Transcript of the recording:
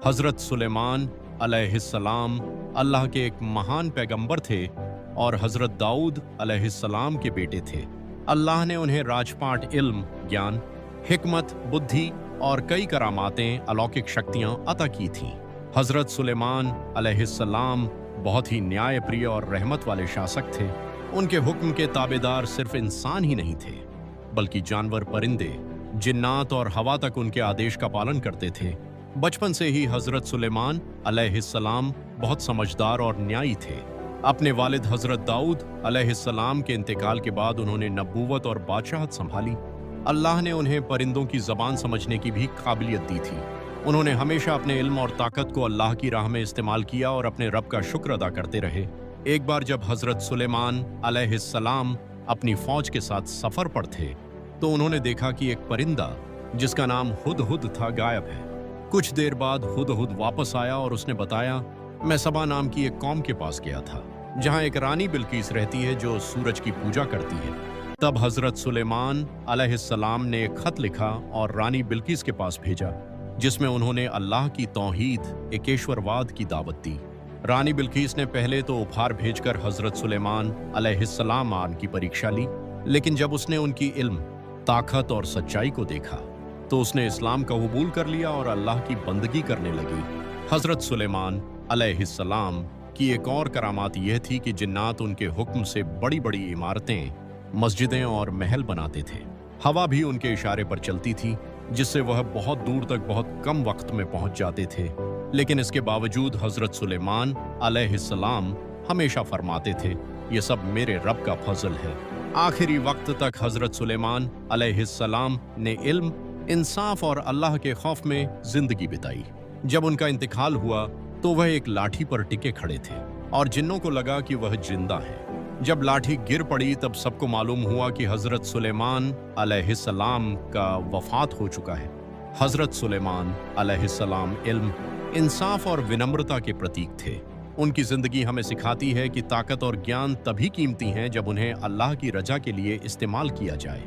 हज़रत सुलेमान अलैहिस्सलाम अल्लाह के एक महान पैगंबर थे और हज़रत दाऊद अलैहिस्सलाम के बेटे थे। अल्लाह ने उन्हें राजपाट इल्म, ज्ञान, हिकमत, बुद्धि और कई करामातें, अलौकिक शक्तियां अता की थीं। हज़रत सुलेमान अलैहिस्सलाम बहुत ही न्यायप्रिय और रहमत वाले शासक थे। उनके हुक्म के ताबेदार सिर्फ इंसान ही नहीं थे, बल्कि जानवर, परिंदे, जिन्नात और हवा तक उनके आदेश का पालन करते थे। बचपन से ही हज़रत सुलेमान अलैहिस्सलाम बहुत समझदार और न्यायी थे। अपने वालिद हज़रत दाऊद अलैहिस्सलाम के इंतकाल के बाद उन्होंने नबूवत और बादशाहत संभाली। अल्लाह ने उन्हें परिंदों की ज़बान समझने की भी काबिलियत दी थी। उन्होंने हमेशा अपने इल्म और ताकत को अल्लाह की राह में इस्तेमाल किया और अपने रब का शुक्र अदा करते रहे। एक बार जब हज़रत सुलेमान अलैहिस्सलाम अपनी फ़ौज के साथ सफ़र पर थे, तो उन्होंने देखा कि एक परिंदा जिसका नाम हुदहुद था गायब है। कुछ देर बाद हुदहुद वापस आया और उसने बताया, मैं सबा नाम की एक कौम के पास गया था, जहाँ एक रानी बिल्कीस रहती है जो सूरज की पूजा करती है। तब हज़रत सुलेमान अलैहिस्सलाम ने एक खत लिखा और रानी बिल्कीस के पास भेजा, जिसमें उन्होंने अल्लाह की तौहीद, एकेश्वरवाद की दावत दी। रानी बिल्कीस ने पहले तो उपहार भेजकर हज़रत सुलेमान अलैहिस्सलाम की परीक्षा ली, लेकिन जब उसने उनकी इल्म, ताकत और सच्चाई को देखा तो उसने इस्लाम का कबूल कर लिया और अल्लाह की बंदगी करने लगी। हज़रत सुलेमान अलैहिस्सलाम की एक और करामात यह थी कि जिन्नात उनके हुक्म से बड़ी बड़ी इमारतें, मस्जिदें और महल बनाते थे। हवा भी उनके इशारे पर चलती थी, जिससे वह बहुत दूर तक बहुत कम वक्त में पहुंच जाते थे। लेकिन इसके बावजूद हज़रत सुलेमान अलैहिस्सलाम हमेशा फरमाते थे, ये सब मेरे रब का फजल है। आखिरी वक्त तक हज़रत सुलेमान अलैहिस्सलाम ने इल्म, इंसाफ और अल्लाह के खौफ में जिंदगी बिताई। जब उनका इंतकाल हुआ तो वह एक लाठी पर टिके खड़े थे और जिन्नों को लगा कि वह जिंदा है। जब लाठी गिर पड़ी तब सबको मालूम हुआ कि हज़रत सुलेमान अलैहिस्सलाम का वफात हो चुका है। हज़रत सुलेमान अलैहिस्सलाम इल्म, इंसाफ और विनम्रता के प्रतीक थे। उनकी जिंदगी हमें सिखाती है कि ताकत और ज्ञान तभी कीमती हैं जब उन्हें अल्लाह की रजा के लिए इस्तेमाल किया जाए।